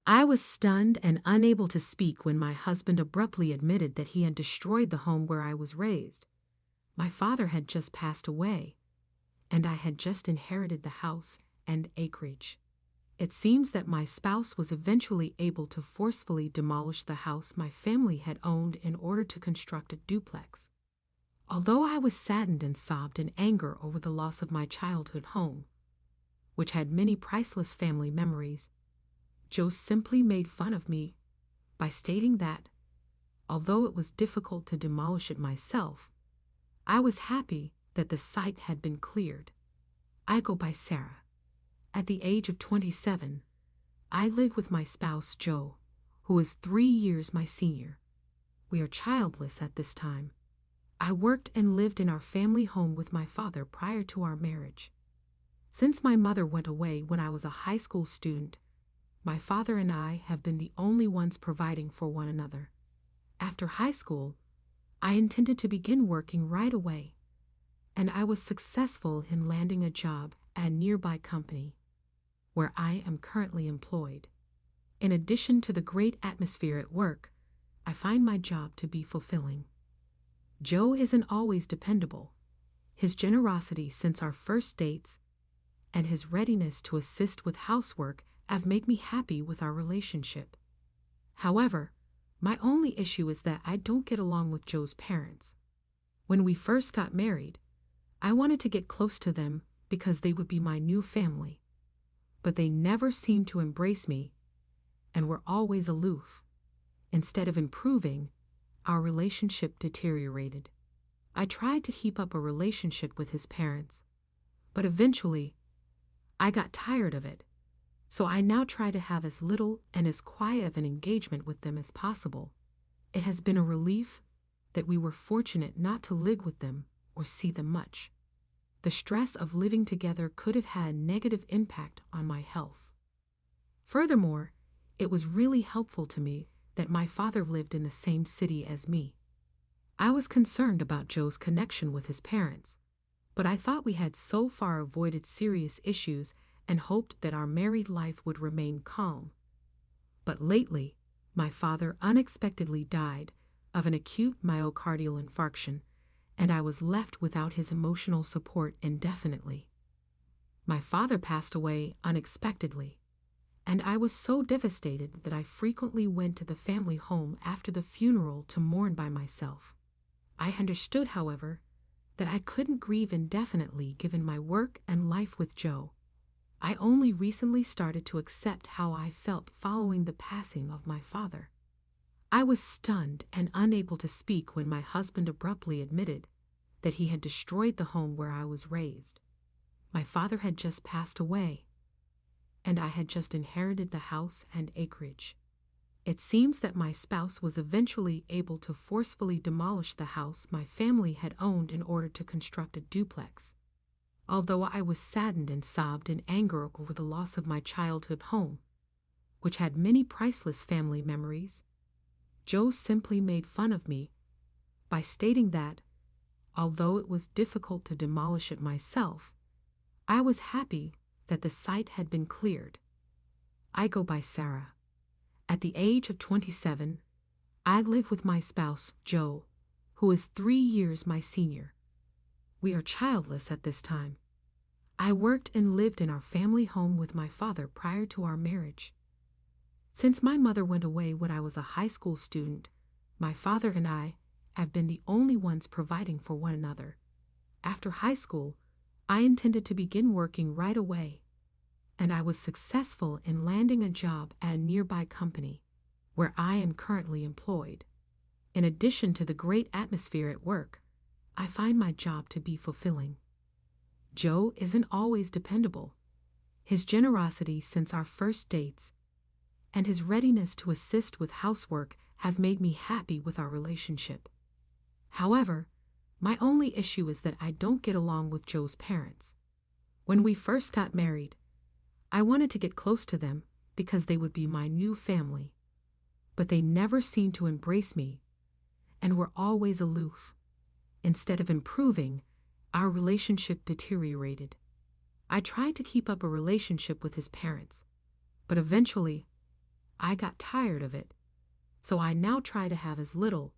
I was stunned and unable to speak when my husband abruptly admitted that he had destroyed the home where I was raised. My father had just passed away, and I had just inherited the house and acreage. It seems that my spouse was eventually able to forcefully demolish the house my family had owned in order to construct a duplex. Although I was saddened and sobbed in anger over the loss of my childhood home, which had many priceless family memories, Joe simply made fun of me by stating that, although it was difficult to demolish it myself, I was happy that the site had been cleared. I go by Sarah. At the age of 27, I live with my spouse, Joe, who is 3 years my senior. We are childless at this time. I worked and lived in our family home with my father prior to our marriage. Since my mother went away when I was a high school student, my father and I have been the only ones providing for one another. After high school, I intended to begin working right away, and I was successful in landing a job at a nearby company, where I am currently employed. In addition to the great atmosphere at work, I find my job to be fulfilling. Joe isn't always dependable. His generosity since our first dates and his readiness to assist with housework have made me happy with our relationship. However, my only issue is that I don't get along with Joe's parents. When we first got married, I wanted to get close to them because they would be my new family, but they never seemed to embrace me and were always aloof. Instead of improving, our relationship deteriorated. I tried to keep up a relationship with his parents, but eventually, I got tired of it, so I now try to have as little and as quiet of an engagement with them as possible. It has been a relief that we were fortunate not to live with them or see them much. The stress of living together could have had a negative impact on my health. Furthermore, it was really helpful to me that my father lived in the same city as me. I was concerned about Joe's connection with his parents, but I thought we had so far avoided serious issues and hoped that our married life would remain calm. But lately, my father unexpectedly died of an acute myocardial infarction, and I was left without his emotional support indefinitely. My father passed away unexpectedly, and I was so devastated that I frequently went to the family home after the funeral to mourn by myself. I understood, however, that I couldn't grieve indefinitely given my work and life with Joe. I only recently started to accept how I felt following the passing of my father. I was stunned and unable to speak when my husband abruptly admitted that he had destroyed the home where I was raised. My father had just passed away, and I had just inherited the house and acreage. It seems that my spouse was eventually able to forcefully demolish the house my family had owned in order to construct a duplex. Although I was saddened and sobbed in anger over the loss of my childhood home, which had many priceless family memories, Joe simply made fun of me by stating that, although it was difficult to demolish it myself, I was happy that the site had been cleared. I go by Sarah. At the age of 27, I live with my spouse, Joe, who is 3 years my senior. We are childless at this time. I worked and lived in our family home with my father prior to our marriage. Since my mother went away when I was a high school student, my father and I have been the only ones providing for one another. After high school, I intended to begin working right away, and I was successful in landing a job at a nearby company, where I am currently employed. In addition to the great atmosphere at work, I find my job to be fulfilling. Joe isn't always dependable. His generosity since our first dates and his readiness to assist with housework have made me happy with our relationship. However, my only issue is that I don't get along with Joe's parents. When we first got married, I wanted to get close to them because they would be my new family, but they never seemed to embrace me and were always aloof. Instead of improving, our relationship deteriorated. I tried to keep up a relationship with his parents, but eventually, I got tired of it, so I now try to have as little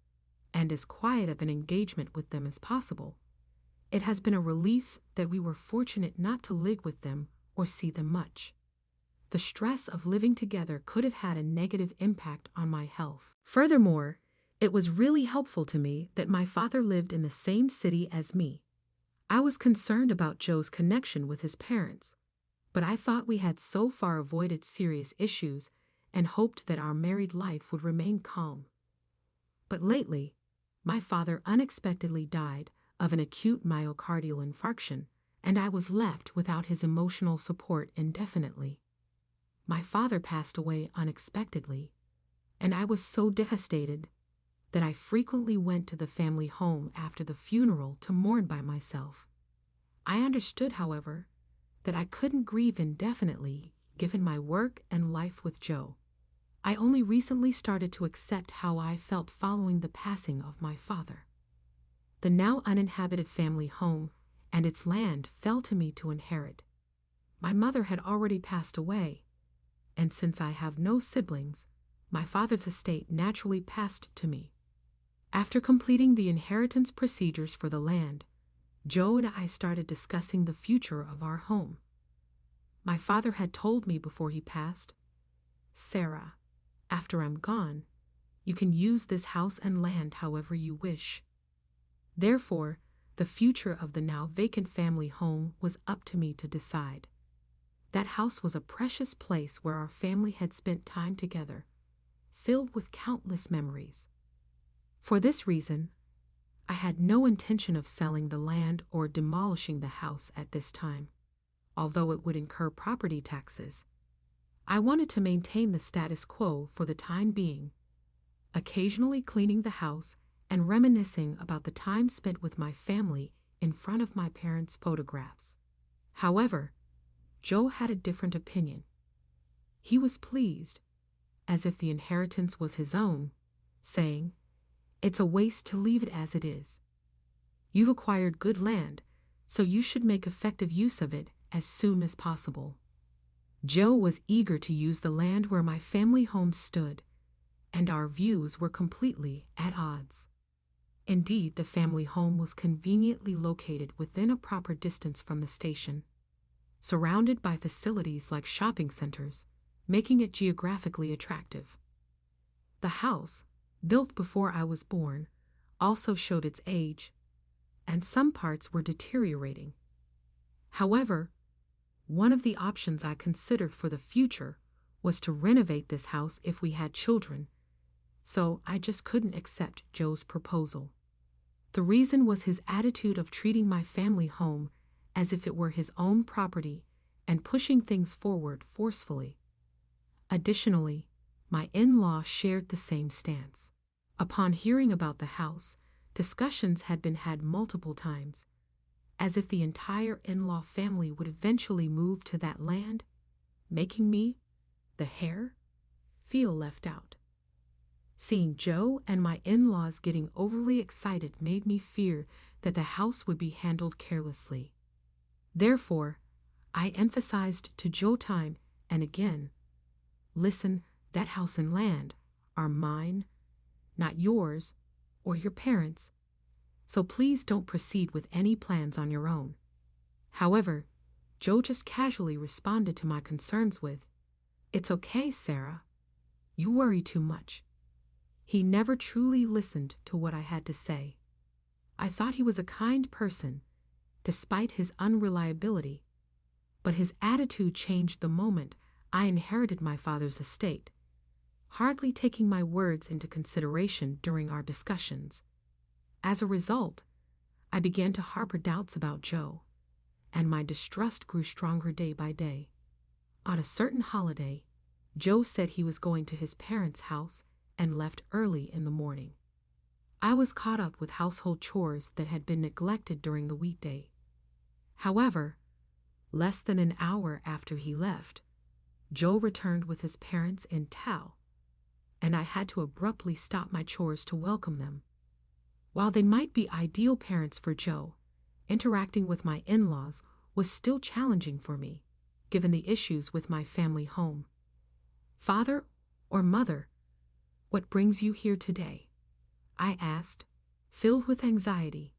and as quiet of an engagement with them as possible. It has been a relief that we were fortunate not to live with them or see them much. The stress of living together could have had a negative impact on my health. Furthermore, it was really helpful to me that my father lived in the same city as me. I was concerned about Joe's connection with his parents, but I thought we had so far avoided serious issues and hoped that our married life would remain calm. But lately, my father unexpectedly died of an acute myocardial infarction, and I was left without his emotional support indefinitely. My father passed away unexpectedly, and I was so devastated that I frequently went to the family home after the funeral to mourn by myself. I understood, however, that I couldn't grieve indefinitely given my work and life with Joe. I only recently started to accept how I felt following the passing of my father. The now uninhabited family home and its land fell to me to inherit. My mother had already passed away, and since I have no siblings, my father's estate naturally passed to me. After completing the inheritance procedures for the land, Joe and I started discussing the future of our home. My father had told me before he passed, "Sarah, after I'm gone, you can use this house and land however you wish." Therefore, the future of the now vacant family home was up to me to decide. That house was a precious place where our family had spent time together, filled with countless memories. For this reason, I had no intention of selling the land or demolishing the house at this time, although it would incur property taxes. I wanted to maintain the status quo for the time being, occasionally cleaning the house and reminiscing about the time spent with my family in front of my parents' photographs. However, Joe had a different opinion. He was pleased, as if the inheritance was his own, saying, "It's a waste to leave it as it is. You've acquired good land, so you should make effective use of it as soon as possible." Joe was eager to use the land where my family home stood, and our views were completely at odds. Indeed, the family home was conveniently located within a proper distance from the station, surrounded by facilities like shopping centers, making it geographically attractive. The house, built before I was born, also showed its age, and some parts were deteriorating. However, one of the options I considered for the future was to renovate this house if we had children, so I just couldn't accept Joe's proposal. The reason was his attitude of treating my family home as if it were his own property and pushing things forward forcefully. Additionally, my in-law shared the same stance. Upon hearing about the house, discussions had been had multiple times, as if the entire in-law family would eventually move to that land, making me, the heir, feel left out. Seeing Joe and my in-laws getting overly excited made me fear that the house would be handled carelessly. Therefore, I emphasized to Joe time and again, "Listen, that house and land are mine, not yours or your parents', so please don't proceed with any plans on your own." However, Joe just casually responded to my concerns with, "It's okay, Sarah. You worry too much." He never truly listened to what I had to say. I thought he was a kind person, despite his unreliability, but his attitude changed the moment I inherited my father's estate, hardly taking my words into consideration during our discussions. As a result, I began to harbor doubts about Joe, and my distrust grew stronger day by day. On a certain holiday, Joe said he was going to his parents' house and left early in the morning. I was caught up with household chores that had been neglected during the weekday. However, less than an hour after he left, Joe returned with his parents in tow, and I had to abruptly stop my chores to welcome them. While they might be ideal parents for Joe, interacting with my in-laws was still challenging for me, given the issues with my family home. Father Or mother, what brings you here today? I asked, filled with anxiety,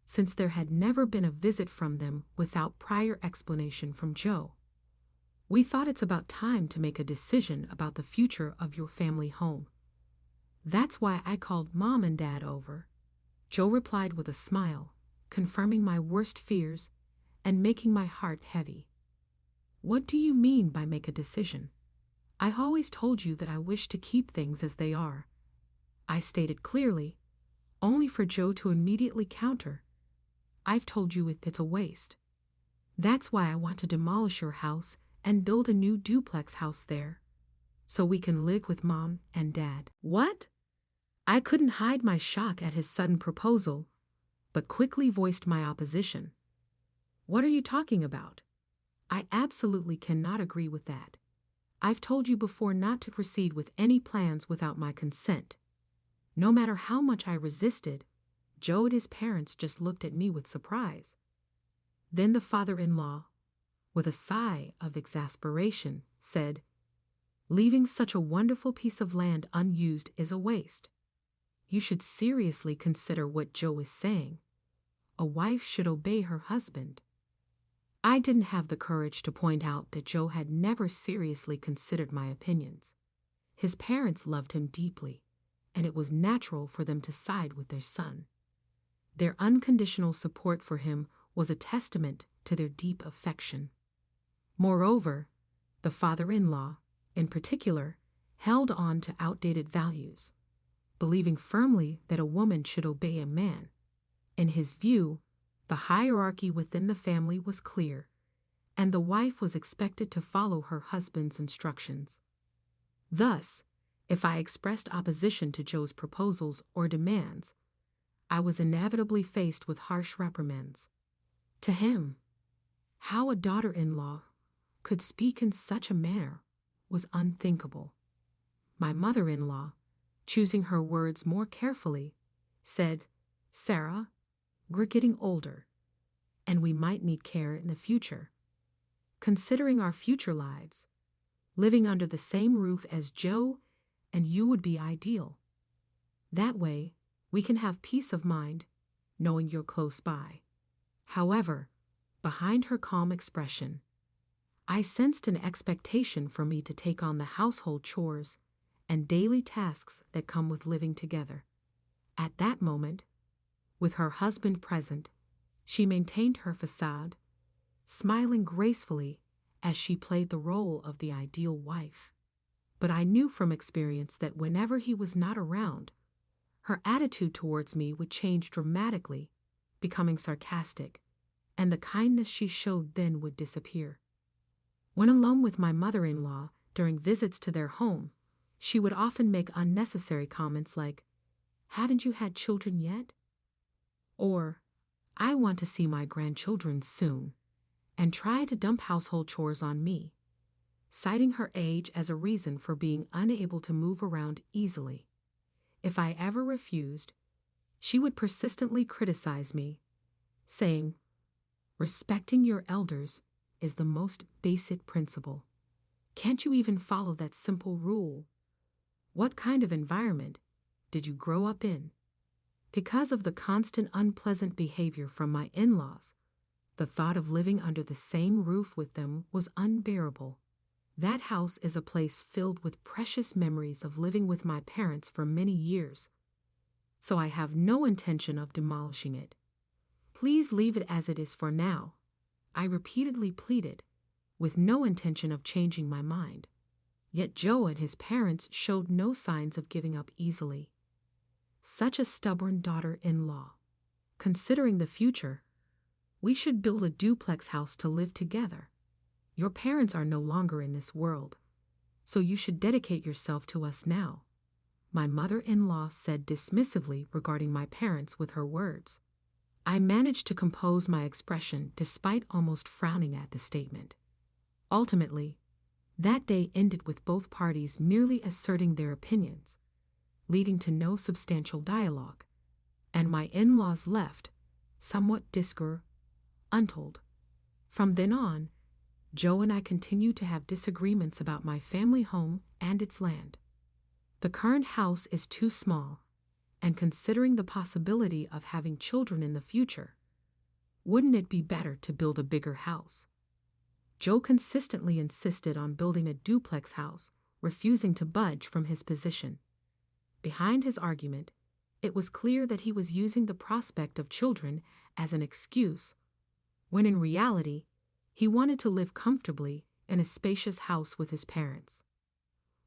since there had never been a visit from them without prior explanation from Joe. We thought it's about time to make a decision about the future of your family home. That's why I called Mom and Dad over. Joe replied with a smile, confirming my worst fears and making my heart heavy. What do you mean by make a decision? I always told you that I wish to keep things as they are. I stated clearly, only for Joe to immediately counter. I've told you it's a waste. That's why I want to demolish your house and build a new duplex house there, so we can live with Mom and Dad. What? I couldn't hide my shock at his sudden proposal, but quickly voiced my opposition. What are you talking about? I absolutely cannot agree with that. I've told you before not to proceed with any plans without my consent. No matter how much I resisted, Joe and his parents just looked at me with surprise. Then the father-in-law, with a sigh of exasperation, said, "Leaving such a wonderful piece of land unused is a waste. You should seriously consider what Joe is saying. A wife should obey her husband." I didn't have the courage to point out that Joe had never seriously considered my opinions. His parents loved him deeply, and it was natural for them to side with their son. Their unconditional support for him was a testament to their deep affection. Moreover, the father-in-law, in particular, held on to outdated values, believing firmly that a woman should obey a man. In his view, the hierarchy within the family was clear, and the wife was expected to follow her husband's instructions. Thus, if I expressed opposition to Joe's proposals or demands, I was inevitably faced with harsh reprimands. To him, how a daughter-in-law could speak in such a manner was unthinkable. My mother-in-law, choosing her words more carefully, said, "Sarah, we're getting older, and we might need care in the future. Considering our future lives, living under the same roof as Joe and you would be ideal. That way, we can have peace of mind, knowing you're close by." However, behind her calm expression, I sensed an expectation for me to take on the household chores and daily tasks that come with living together. At that moment, with her husband present, she maintained her facade, smiling gracefully as she played the role of the ideal wife. But I knew from experience that whenever he was not around, her attitude towards me would change dramatically, becoming sarcastic, and the kindness she showed then would disappear. When alone with my mother-in-law during visits to their home, she would often make unnecessary comments like, "Haven't you had children yet?" Or, "I want to see my grandchildren soon," and try to dump household chores on me, citing her age as a reason for being unable to move around easily. If I ever refused, she would persistently criticize me, saying, "Respecting your elders is the most basic principle. Can't you even follow that simple rule? What kind of environment did you grow up in?" Because of the constant unpleasant behavior from my in-laws, the thought of living under the same roof with them was unbearable. That house is a place filled with precious memories of living with my parents for many years, so I have no intention of demolishing it. "Please leave it as it is for now," I repeatedly pleaded, with no intention of changing my mind. Yet Joe and his parents showed no signs of giving up easily. Such a stubborn daughter-in-law. Considering the future, we should build a duplex house to live together. Your parents are no longer in this world, so you should dedicate yourself to us now, my mother-in-law said dismissively regarding my parents with her words. I managed to compose my expression despite almost frowning at the statement. Ultimately, that day ended with both parties merely asserting their opinions, leading to no substantial dialogue, and my in-laws left, somewhat untold. From then on, Joe and I continued to have disagreements about my family home and its land. The current house is too small, and considering the possibility of having children in the future, wouldn't it be better to build a bigger house? Joe consistently insisted on building a duplex house, refusing to budge from his position. Behind his argument, it was clear that he was using the prospect of children as an excuse, when in reality, he wanted to live comfortably in a spacious house with his parents.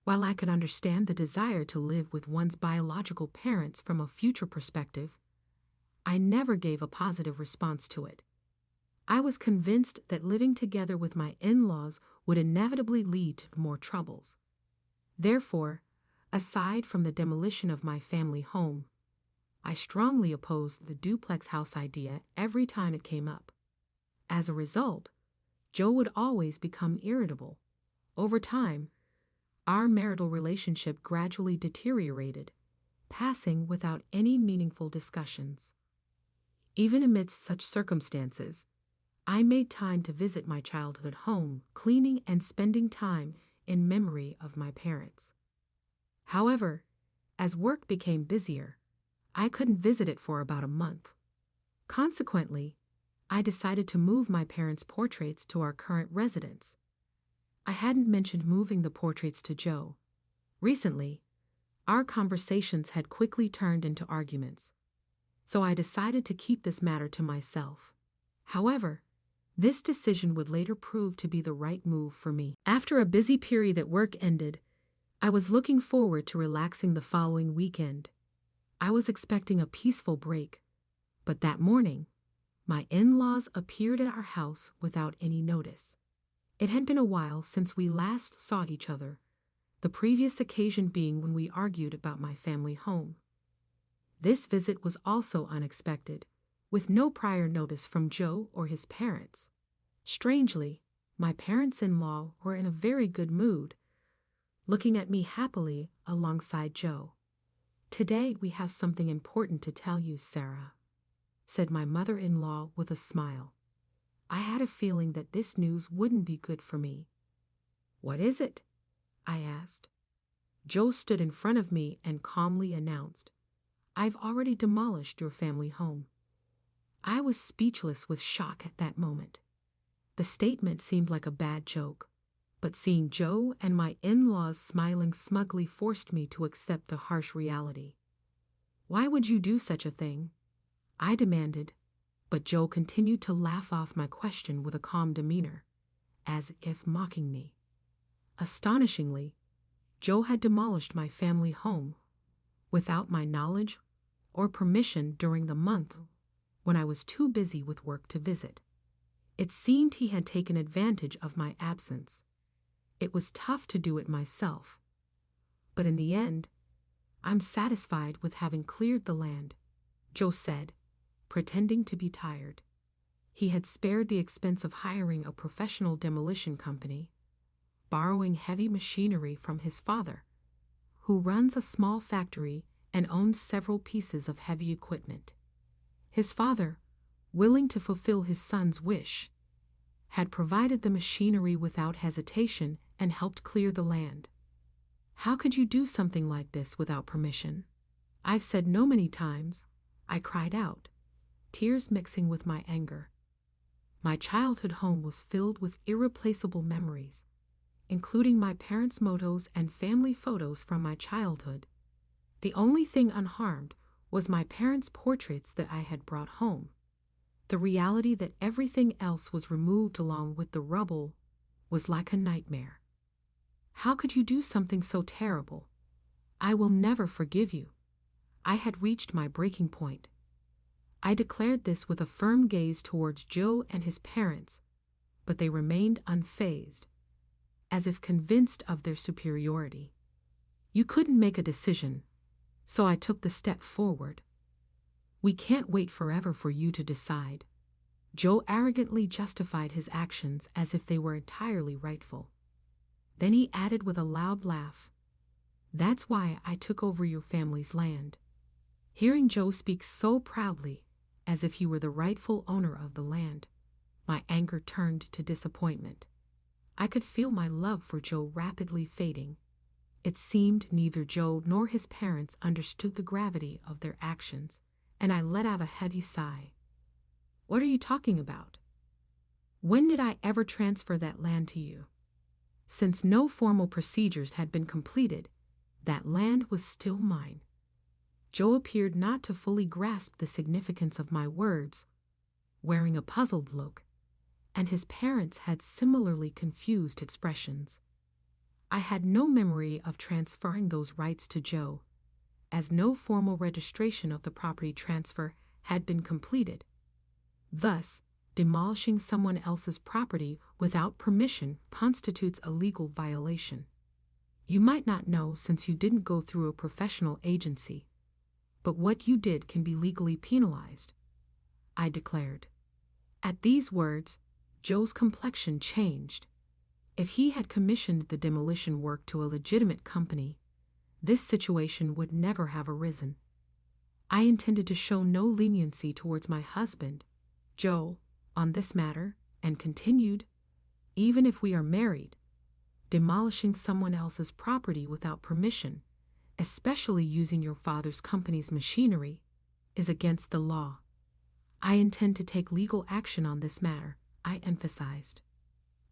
While I could understand the desire to live with one's biological parents from a future perspective, I never gave a positive response to it. I was convinced that living together with my in-laws would inevitably lead to more troubles. Therefore, aside from the demolition of my family home, I strongly opposed the duplex house idea every time it came up. As a result, Joe would always become irritable. Over time, our marital relationship gradually deteriorated, passing without any meaningful discussions. Even amidst such circumstances, I made time to visit my childhood home, cleaning and spending time in memory of my parents. However, as work became busier, I couldn't visit it for about a month. Consequently, I decided to move my parents' portraits to our current residence. I hadn't mentioned moving the portraits to Joe. Recently, our conversations had quickly turned into arguments, so I decided to keep this matter to myself. However, this decision would later prove to be the right move for me. After a busy period at work ended, I was looking forward to relaxing the following weekend. I was expecting a peaceful break, but that morning, my in-laws appeared at our house without any notice. It had been a while since we last saw each other, the previous occasion being when we argued about my family home. This visit was also unexpected, with no prior notice from Joe or his parents. Strangely, my parents-in-law were in a very good mood, looking at me happily alongside Joe. "Today we have something important to tell you, Sarah," said my mother-in-law with a smile. I had a feeling that this news wouldn't be good for me. "What is it?" I asked. Joe stood in front of me and calmly announced, "I've already demolished your family home." I was speechless with shock at that moment. The statement seemed like a bad joke, but seeing Joe and my in-laws smiling smugly forced me to accept the harsh reality. "Why would you do such a thing?" I demanded, but Joe continued to laugh off my question with a calm demeanor, as if mocking me. Astonishingly, Joe had demolished my family home without my knowledge or permission during the month when I was too busy with work to visit. It seemed he had taken advantage of my absence. It was tough to do it myself, but in the end, I'm satisfied with having cleared the land, Joe said, pretending to be tired. He had spared the expense of hiring a professional demolition company, borrowing heavy machinery from his father, who runs a small factory and owns several pieces of heavy equipment. His father, willing to fulfill his son's wish, had provided the machinery without hesitation and helped clear the land. "How could you do something like this without permission?" "I've said no many times," I cried out, tears mixing with my anger. My childhood home was filled with irreplaceable memories, including my parents' mottos and family photos from my childhood. The only thing unharmed was my parents' portraits that I had brought home. The reality that everything else was removed along with the rubble was like a nightmare. "How could you do something so terrible? I will never forgive you." I had reached my breaking point. I declared this with a firm gaze towards Joe and his parents, but they remained unfazed, as if convinced of their superiority. "You couldn't make a decision, so I took the step forward." "We can't wait forever for you to decide." Joe arrogantly justified his actions as if they were entirely rightful. Then he added with a loud laugh, "That's why I took over your family's land." Hearing Joe speak so proudly, as if he were the rightful owner of the land, my anger turned to disappointment. I could feel my love for Joe rapidly fading. It seemed neither Joe nor his parents understood the gravity of their actions, and I let out a heavy sigh. What are you talking about? When did I ever transfer that land to you? Since no formal procedures had been completed, that land was still mine. Joe appeared not to fully grasp the significance of my words, wearing a puzzled look, and his parents had similarly confused expressions. I had no memory of transferring those rights to Joe, as no formal registration of the property transfer had been completed. Thus, demolishing someone else's property without permission constitutes a legal violation. You might not know since you didn't go through a professional agency, but what you did can be legally penalized, I declared. At these words, Joe's complexion changed. If he had commissioned the demolition work to a legitimate company, this situation would never have arisen. I intended to show no leniency towards my husband, Joe, on this matter, and continued, even if we are married, demolishing someone else's property without permission, especially using your father's company's machinery, is against the law. I intend to take legal action on this matter, I emphasized.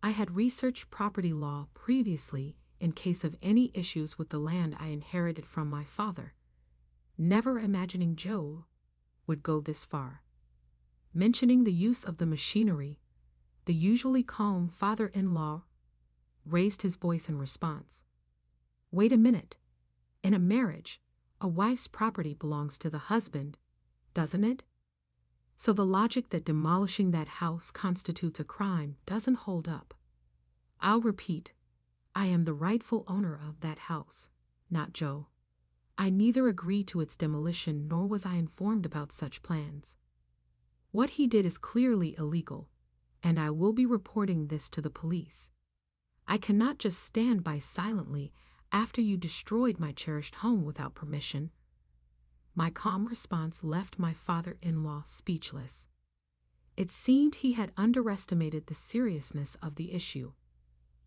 I had researched property law previously in case of any issues with the land I inherited from my father, never imagining Joe would go this far. Mentioning the use of the machinery, the usually calm father-in-law raised his voice in response. Wait a minute. In a marriage, a wife's property belongs to the husband, doesn't it? So the logic that demolishing that house constitutes a crime doesn't hold up. I'll repeat, I am the rightful owner of that house, not Joe. I neither agreed to its demolition nor was I informed about such plans. What he did is clearly illegal, and I will be reporting this to the police. I cannot just stand by silently after you destroyed my cherished home without permission. My calm response left my father-in-law speechless. It seemed he had underestimated the seriousness of the issue.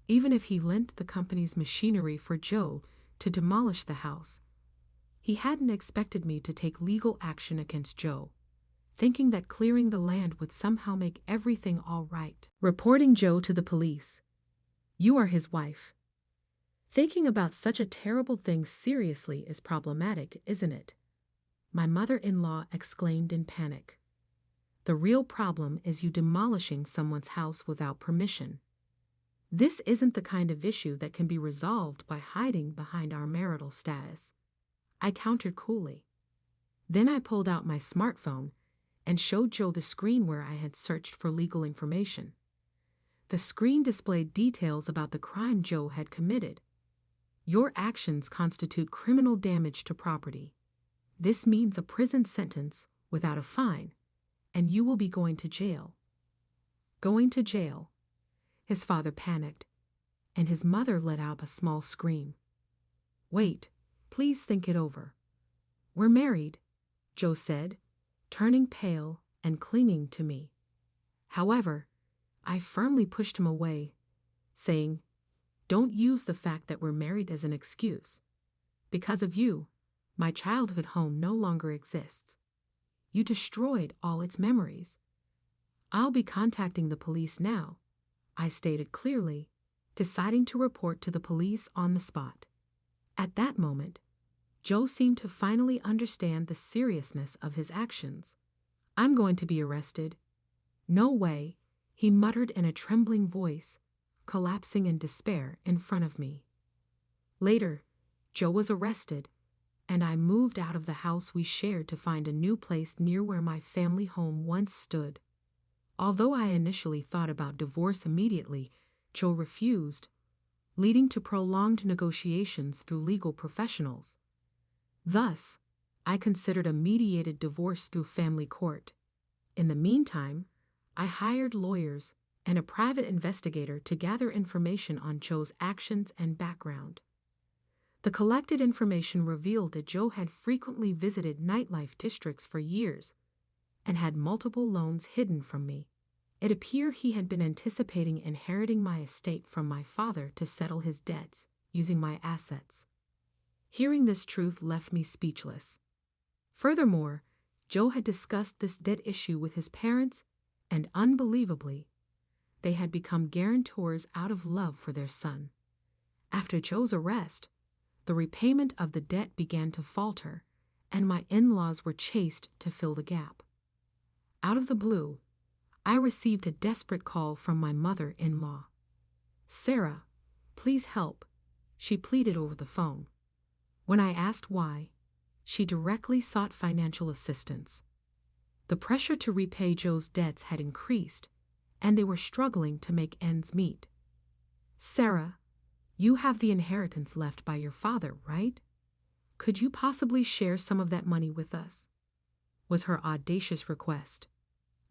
Even if he lent the company's machinery for Joe to demolish the house, he hadn't expected me to take legal action against Joe, thinking that clearing the land would somehow make everything all right. Reporting Joe to the police. You are his wife. Thinking about such a terrible thing seriously is problematic, isn't it? My mother-in-law exclaimed in panic. The real problem is you demolishing someone's house without permission. This isn't the kind of issue that can be resolved by hiding behind our marital status, I countered coolly. Then I pulled out my smartphone and showed Joe the screen where I had searched for legal information. The screen displayed details about the crime Joe had committed. Your actions constitute criminal damage to property. This means a prison sentence without a fine, and you will be going to jail. Going to jail? His father panicked, and his mother let out a small scream. Wait, please think it over. We're married, Joe said, turning pale and clinging to me. However, I firmly pushed him away, saying, Don't use the fact that we're married as an excuse. Because of you, my childhood home no longer exists. You destroyed all its memories. I'll be contacting the police now, I stated clearly, deciding to report to the police on the spot. At that moment, Joe seemed to finally understand the seriousness of his actions. I'm going to be arrested. No way, he muttered in a trembling voice, collapsing in despair in front of me. Later, Joe was arrested, and I moved out of the house we shared to find a new place near where my family home once stood. Although I initially thought about divorce immediately, Joe refused, leading to prolonged negotiations through legal professionals. Thus, I considered a mediated divorce through family court. In the meantime, I hired lawyers and a private investigator to gather information on Joe's actions and background. The collected information revealed that Joe had frequently visited nightlife districts for years and had multiple loans hidden from me. It appeared he had been anticipating inheriting my estate from my father to settle his debts using my assets. Hearing this truth left me speechless. Furthermore, Joe had discussed this debt issue with his parents, and unbelievably, they had become guarantors out of love for their son. After Joe's arrest, the repayment of the debt began to falter, and my in-laws were chased to fill the gap. Out of the blue, I received a desperate call from my mother-in-law. "Sarah, please help," she pleaded over the phone. When I asked why, she directly sought financial assistance. The pressure to repay Joe's debts had increased, and they were struggling to make ends meet. "Sarah, you have the inheritance left by your father, right? Could you possibly share some of that money with us?" was her audacious request.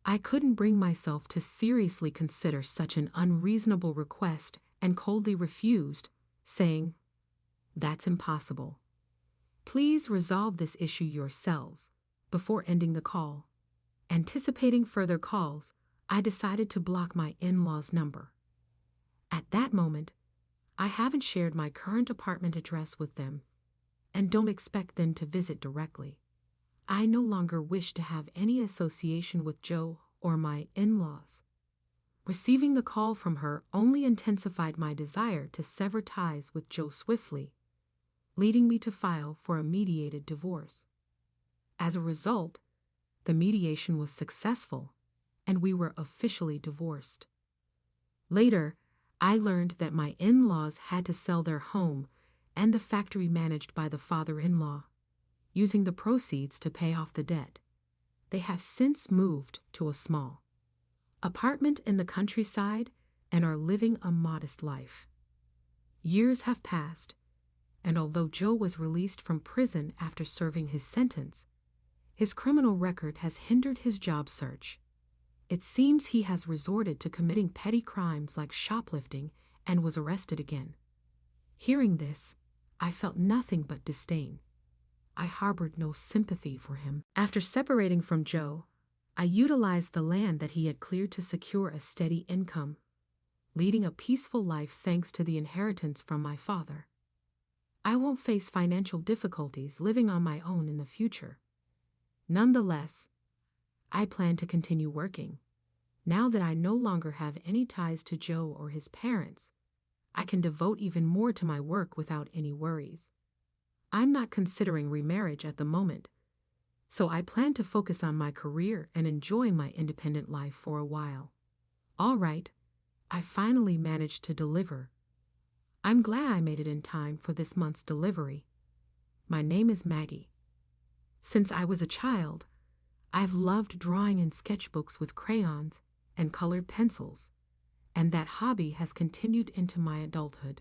I couldn't bring myself to seriously consider such an unreasonable request and coldly refused, saying, "That's impossible. Please resolve this issue yourselves," before ending the call. Anticipating further calls, I decided to block my in-laws' number. At that moment, I haven't shared my current apartment address with them, and don't expect them to visit directly. I no longer wish to have any association with Joe or my in-laws. Receiving the call from her only intensified my desire to sever ties with Joe swiftly, leading me to file for a mediated divorce. As a result, the mediation was successful, and we were officially divorced. Later, I learned that my in-laws had to sell their home and the factory managed by the father-in-law, using the proceeds to pay off the debt. They have since moved to a small apartment in the countryside and are living a modest life. Years have passed, and although Joe was released from prison after serving his sentence, his criminal record has hindered his job search. It seems he has resorted to committing petty crimes like shoplifting and was arrested again. Hearing this, I felt nothing but disdain. I harbored no sympathy for him. After separating from Joe, I utilized the land that he had cleared to secure a steady income, leading a peaceful life thanks to the inheritance from my father. I won't face financial difficulties living on my own in the future. Nonetheless, I plan to continue working. Now that I no longer have any ties to Joe or his parents, I can devote even more to my work without any worries. I'm not considering remarriage at the moment, so I plan to focus on my career and enjoying my independent life for a while. All right, I finally managed to deliver. I'm glad I made it in time for this month's delivery. My name is Maggie. Since I was a child, I've loved drawing in sketchbooks with crayons and colored pencils, and that hobby has continued into my adulthood.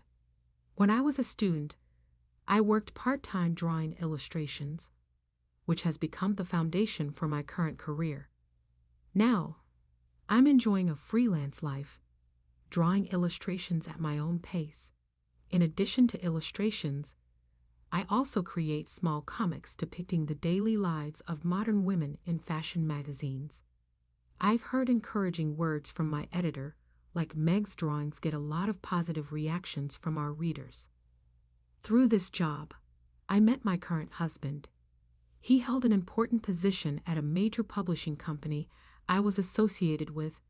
When I was a student, I worked part-time drawing illustrations, which has become the foundation for my current career. Now, I'm enjoying a freelance life, drawing illustrations at my own pace. In addition to illustrations, I also create small comics depicting the daily lives of modern women in fashion magazines. I've heard encouraging words from my editor, like Meg's drawings get a lot of positive reactions from our readers. Through this job, I met my current husband. He held an important position at a major publishing company I was associated with,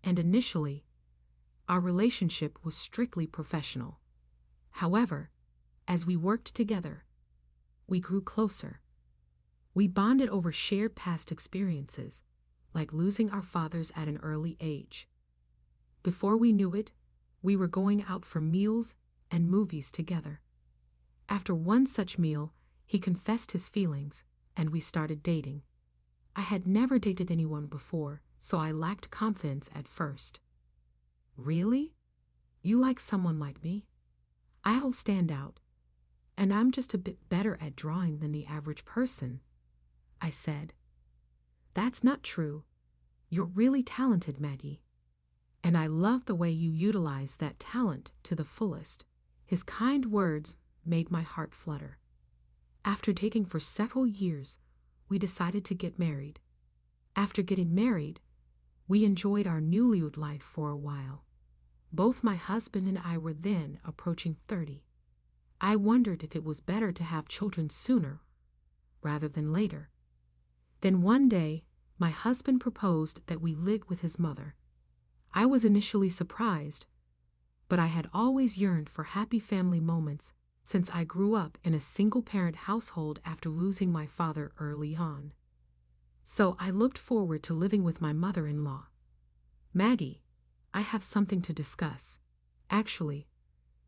and initially, our relationship was strictly professional. However, as we worked together, we grew closer. We bonded over shared past experiences, like losing our fathers at an early age. Before we knew it, we were going out for meals and movies together. After one such meal, he confessed his feelings, and we started dating. I had never dated anyone before, so I lacked confidence at first. "Really? You like someone like me? I'll stand out, and I'm just a bit better at drawing than the average person," I said. "That's not true. You're really talented, Maggie. And I love the way you utilize that talent to the fullest." His kind words made my heart flutter. After dating for several years, we decided to get married. After getting married, we enjoyed our newlywed life for a while. Both my husband and I were then approaching 30. I wondered if it was better to have children sooner rather than later. Then one day, my husband proposed that we live with his mother. I was initially surprised, but I had always yearned for happy family moments since I grew up in a single-parent household after losing my father early on. So I looked forward to living with my mother-in-law. Maggie, I have something to discuss. Actually,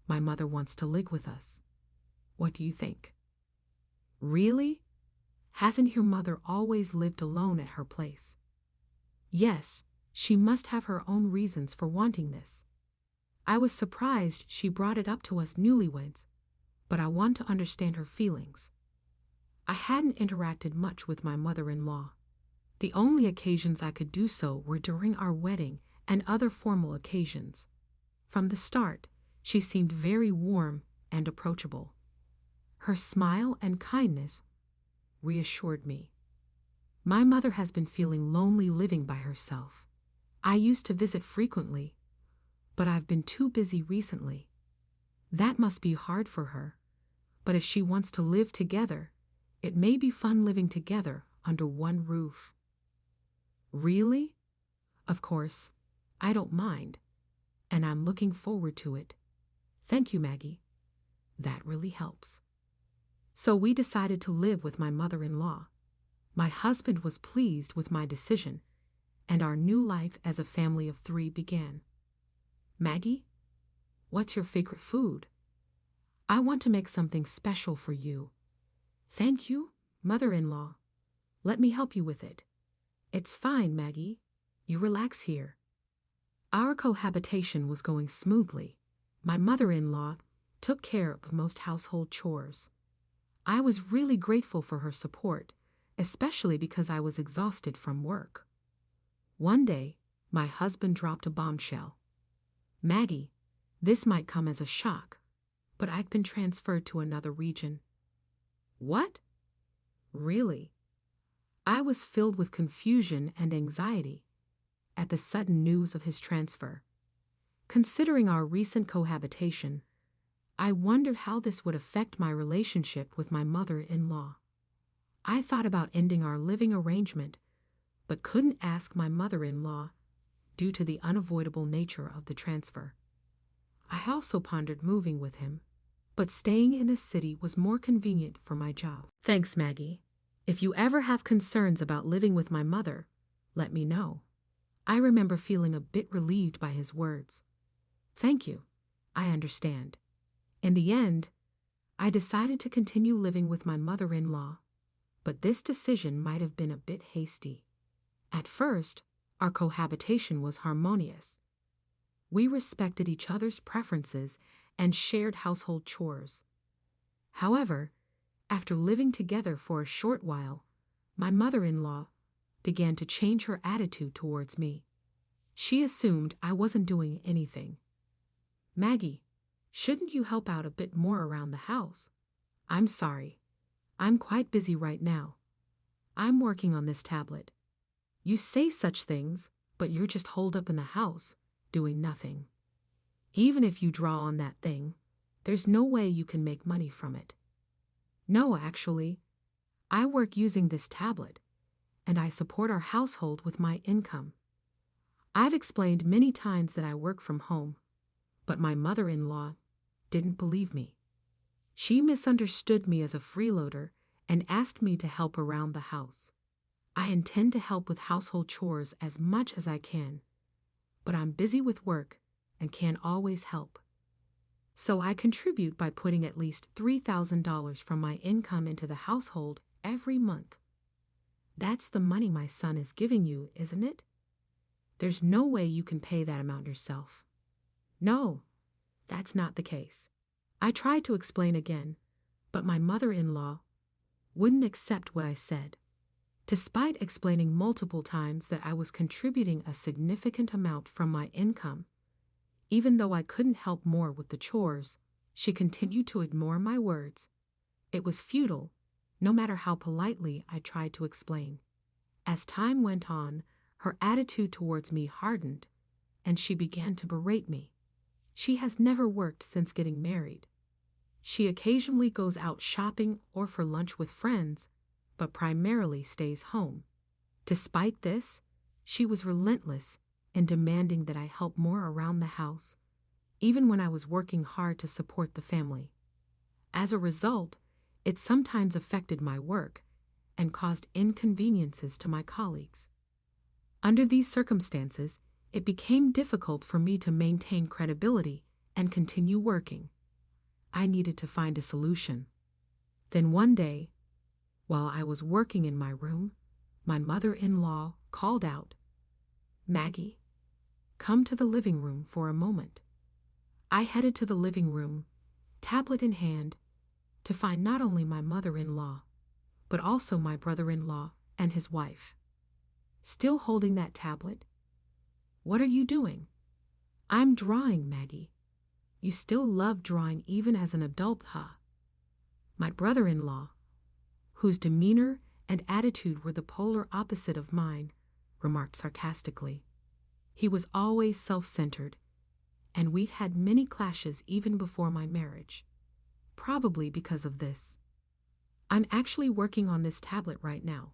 my mother wants to live with us. What do you think? Really? Hasn't your mother always lived alone at her place? Yes, she must have her own reasons for wanting this. I was surprised she brought it up to us newlyweds, but I want to understand her feelings. I hadn't interacted much with my mother-in-law. The only occasions I could do so were during our wedding and other formal occasions. From the start, she seemed very warm and approachable. Her smile and kindness reassured me. My mother has been feeling lonely living by herself. I used to visit frequently, but I've been too busy recently. That must be hard for her, but if she wants to live together, it may be fun living together under one roof. Really? Of course, I don't mind, and I'm looking forward to it. Thank you, Maggie. That really helps. So we decided to live with my mother-in-law. My husband was pleased with my decision, and our new life as a family of 3 began. Maggie, what's your favorite food? I want to make something special for you. Thank you, mother-in-law. Let me help you with it. It's fine, Maggie. You relax here. Our cohabitation was going smoothly. My mother-in-law took care of most household chores. I was really grateful for her support, especially because I was exhausted from work. One day, my husband dropped a bombshell. Maggie, this might come as a shock, but I've been transferred to another region. What? Really? I was filled with confusion and anxiety at the sudden news of his transfer. Considering our recent cohabitation, I wondered how this would affect my relationship with my mother-in-law. I thought about ending our living arrangement, but couldn't ask my mother-in-law due to the unavoidable nature of the transfer. I also pondered moving with him, but staying in a city was more convenient for my job. Thanks, Maggie. If you ever have concerns about living with my mother, let me know. I remember feeling a bit relieved by his words. Thank you. I understand. In the end, I decided to continue living with my mother-in-law, but this decision might have been a bit hasty. At first, our cohabitation was harmonious. We respected each other's preferences and shared household chores. However, after living together for a short while, my mother-in-law began to change her attitude towards me. She assumed I wasn't doing anything. Maggie, shouldn't you help out a bit more around the house? I'm sorry. I'm quite busy right now. I'm working on this tablet. You say such things, but you're just holed up in the house, doing nothing. Even if you draw on that thing, there's no way you can make money from it. No, actually, I work using this tablet, and I support our household with my income. I've explained many times that I work from home, but my mother-in-law didn't believe me. She misunderstood me as a freeloader and asked me to help around the house. I intend to help with household chores as much as I can, but I'm busy with work and can't always help. So I contribute by putting at least $3,000 from my income into the household every month. That's the money my son is giving you, isn't it? There's no way you can pay that amount yourself. No, that's not the case. I tried to explain again, but my mother-in-law wouldn't accept what I said. Despite explaining multiple times that I was contributing a significant amount from my income, even though I couldn't help more with the chores, she continued to ignore my words. It was futile, no matter how politely I tried to explain. As time went on, her attitude towards me hardened, and she began to berate me. She has never worked since getting married. She occasionally goes out shopping or for lunch with friends, but primarily stays home. Despite this, she was relentless in demanding that I help more around the house, even when I was working hard to support the family. As a result, it sometimes affected my work and caused inconveniences to my colleagues. Under these circumstances, it became difficult for me to maintain credibility and continue working. I needed to find a solution. Then one day, while I was working in my room, my mother-in-law called out, "Maggie, come to the living room for a moment." I headed to the living room, tablet in hand, to find not only my mother-in-law, but also my brother-in-law and his wife. Still holding that tablet. "What are you doing?" "I'm drawing, Maggie." "You still love drawing even as an adult, huh?" My brother-in-law, whose demeanor and attitude were the polar opposite of mine, remarked sarcastically. He was always self-centered, and we've had many clashes even before my marriage. Probably because of this. "I'm actually working on this tablet right now."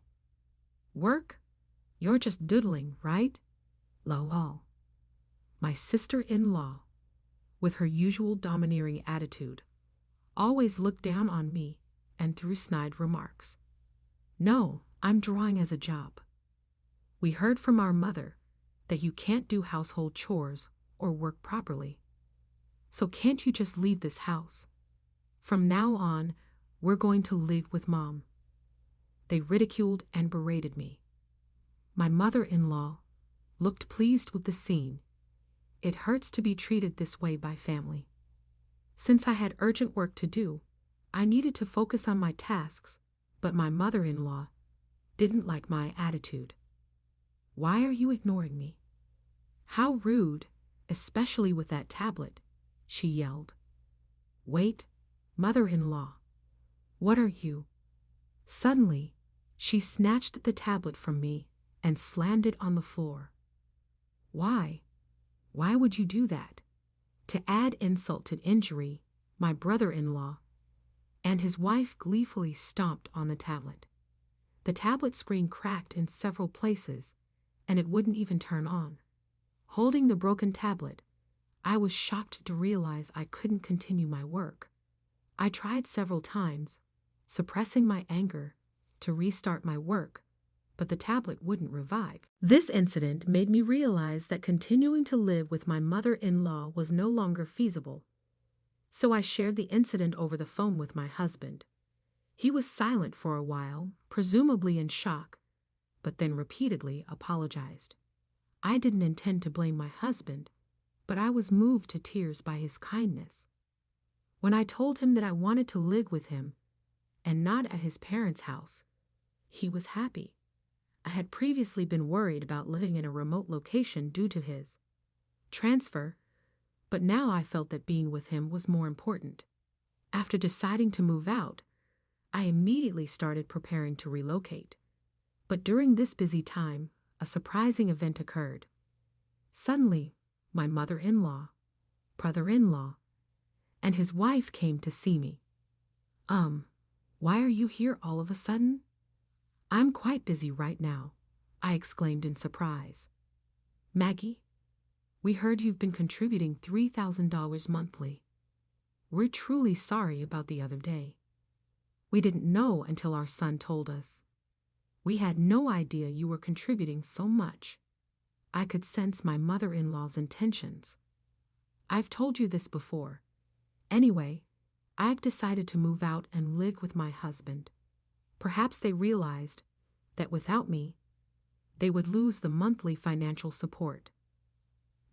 "Work? You're just doodling, right?" Lol. My sister-in-law, with her usual domineering attitude, always looked down on me and threw snide remarks. "No, I'm drawing as a job. We heard from our mother that you can't do household chores or work properly. So can't you just leave this house? From now on, we're going to live with Mom." They ridiculed and berated me. My mother-in-law looked pleased with the scene. It hurts to be treated this way by family. Since I had urgent work to do, I needed to focus on my tasks, but my mother-in-law didn't like my attitude. "Why are you ignoring me?" "How rude, especially with that tablet," she yelled. "Wait, mother-in-law, what are you?" Suddenly, she snatched the tablet from me and slammed it on the floor. "Why? Why would you do that?" To add insult to injury, my brother-in-law and his wife gleefully stomped on the tablet. The tablet screen cracked in several places, and it wouldn't even turn on. Holding the broken tablet, I was shocked to realize I couldn't continue my work. I tried several times, suppressing my anger, to restart my work, but the tablet wouldn't revive. This incident made me realize that continuing to live with my mother-in-law was no longer feasible. So I shared the incident over the phone with my husband. He was silent for a while, presumably in shock, but then repeatedly apologized. I didn't intend to blame my husband, but I was moved to tears by his kindness. When I told him that I wanted to live with him, and not at his parents' house, he was happy. I had previously been worried about living in a remote location due to his transfer, but now I felt that being with him was more important. After deciding to move out, I immediately started preparing to relocate. But during this busy time, a surprising event occurred. Suddenly, my mother-in-law, brother-in-law, and his wife came to see me. Why are you here all of a sudden?" "I'm quite busy right now," I exclaimed in surprise. "Maggie, we heard you've been contributing $3,000 monthly. We're truly sorry about the other day. We didn't know until our son told us. We had no idea you were contributing so much." I could sense my mother-in-law's intentions. "I've told you this before. Anyway, I've decided to move out and live with my husband. Perhaps they realized that without me, they would lose the monthly financial support."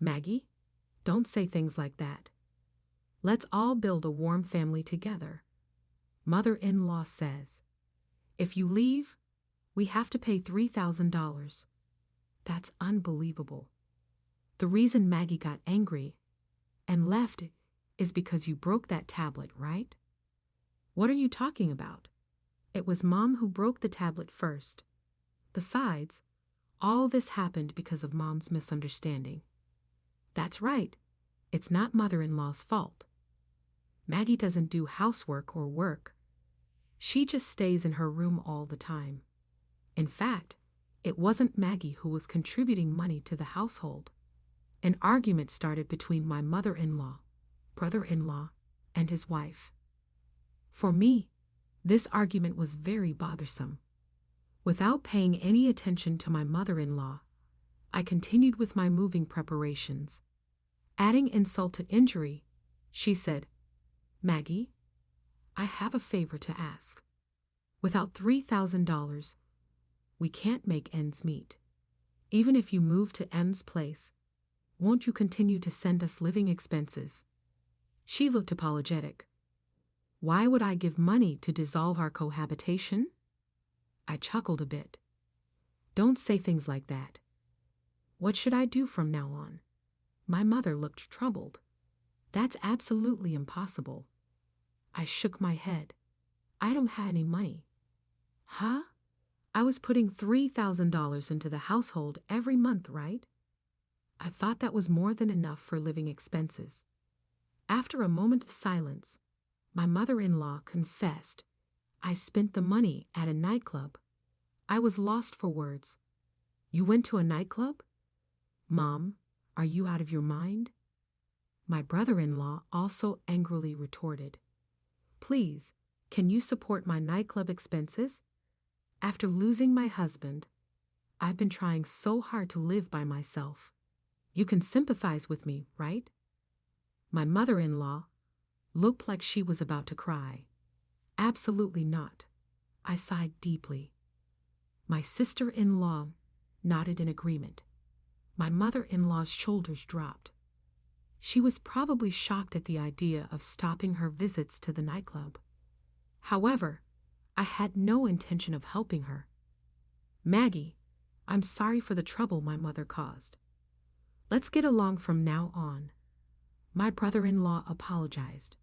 "Maggie, don't say things like that. Let's all build a warm family together. Mother-in-law says, if you leave, we have to pay $3,000. That's unbelievable. The reason Maggie got angry and left is because you broke that tablet, right?" "What are you talking about? It was Mom who broke the tablet first. Besides, all this happened because of Mom's misunderstanding." "That's right. It's not mother-in-law's fault." Maggie doesn't do housework or work. She just stays in her room all the time. In fact, it wasn't Maggie who was contributing money to the household. An argument started between my mother-in-law, brother-in-law, and his wife. For me, this argument was very bothersome. Without paying any attention to my mother-in-law, I continued with my moving preparations. Adding insult to injury, she said, "Maggie, I have a favor to ask. Without $3,000, we can't make ends meet. Even if you move to M's place, won't you continue to send us living expenses?" She looked apologetic. Why would I give money to dissolve our cohabitation? I chuckled a bit. Don't say things like that. What should I do from now on? My mother looked troubled. That's absolutely impossible. I shook my head. I don't have any money. Huh? I was putting $3,000 into the household every month, right? I thought that was more than enough for living expenses. After a moment of silence, my mother-in-law confessed, "I spent the money at a nightclub." I was lost for words. "You went to a nightclub? Mom, are you out of your mind?" My brother-in-law also angrily retorted, "Please, can you support my nightclub expenses? After losing my husband, I've been trying so hard to live by myself. You can sympathize with me, right?" My mother-in-law looked like she was about to cry. "Absolutely not." I sighed deeply. My sister-in-law nodded in agreement. My mother-in-law's shoulders dropped. She was probably shocked at the idea of stopping her visits to the nightclub. However, I had no intention of helping her. "Maggie, I'm sorry for the trouble my mother caused. Let's get along from now on." My brother-in-law apologized.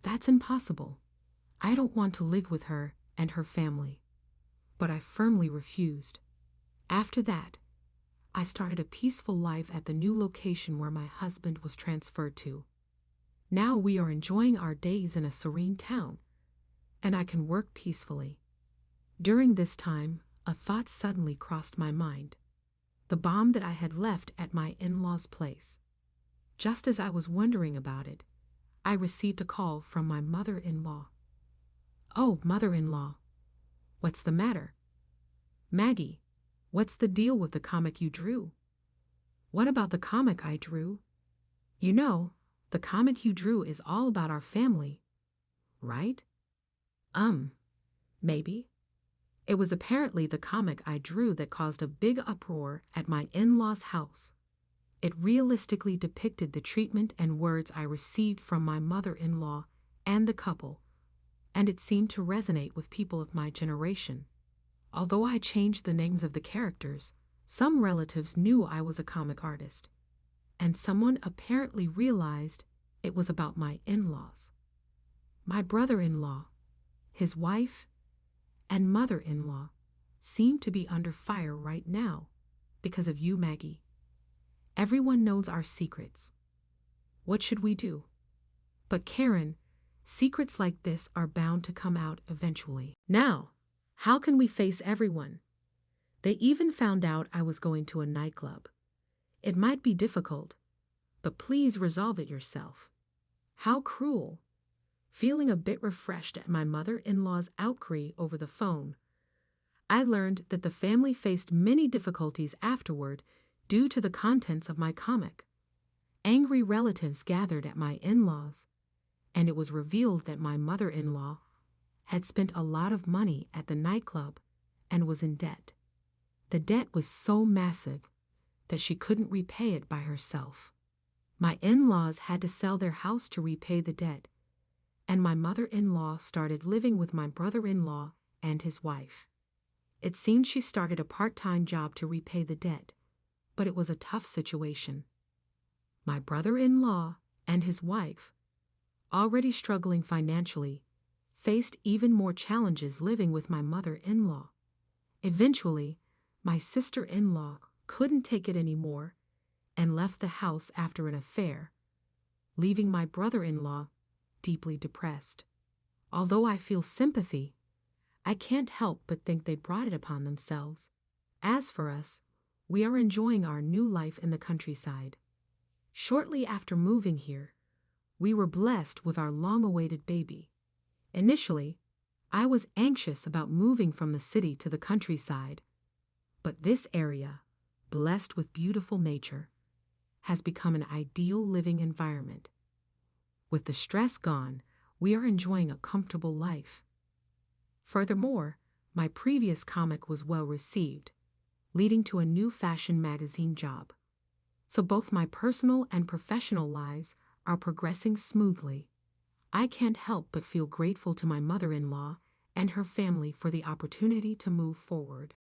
"That's impossible. I don't want to live with her and her family." But I firmly refused. After that, I started a peaceful life at the new location where my husband was transferred to. Now we are enjoying our days in a serene town, and I can work peacefully. During this time, a thought suddenly crossed my mind. The bomb that I had left at my in-laws' place. Just as I was wondering about it, I received a call from my mother-in-law. "Oh, mother-in-law, what's the matter?" "Maggie, what's the deal with the comic you drew?" "What about the comic I drew?" "You know, the comic you drew is all about our family, right?" Maybe. It was apparently the comic I drew that caused a big uproar at my in-laws' house. It realistically depicted the treatment and words I received from my mother-in-law and the couple, and it seemed to resonate with people of my generation. Although I changed the names of the characters, some relatives knew I was a comic artist, and someone apparently realized it was about my in-laws. My brother-in-law, his wife, and mother-in-law seem to be under fire right now because of you, Maggie. Everyone knows our secrets. What should we do? But Karen, secrets like this are bound to come out eventually. Now, how can we face everyone? They even found out I was going to a nightclub. It might be difficult, but please resolve it yourself. How cruel. Feeling a bit refreshed at my mother-in-law's outcry over the phone, I learned that the family faced many difficulties afterward due to the contents of my comic. Angry relatives gathered at my in-laws, and it was revealed that my mother-in-law had spent a lot of money at the nightclub and was in debt. The debt was so massive that she couldn't repay it by herself. My in-laws had to sell their house to repay the debt, and my mother-in-law started living with my brother-in-law and his wife. It seemed she started a part-time job to repay the debt, but it was a tough situation. My brother-in-law and his wife, already struggling financially, faced even more challenges living with my mother-in-law. Eventually, my sister-in-law couldn't take it anymore and left the house after an affair, leaving my brother-in-law deeply depressed. Although I feel sympathy, I can't help but think they brought it upon themselves. As for us, we are enjoying our new life in the countryside. Shortly after moving here, we were blessed with our long-awaited baby. Initially, I was anxious about moving from the city to the countryside, but this area, blessed with beautiful nature, has become an ideal living environment. With the stress gone, we are enjoying a comfortable life. Furthermore, my previous comic was well received, leading to a new fashion magazine job. So both my personal and professional lives are progressing smoothly. I can't help but feel grateful to my mother-in-law and her family for the opportunity to move forward.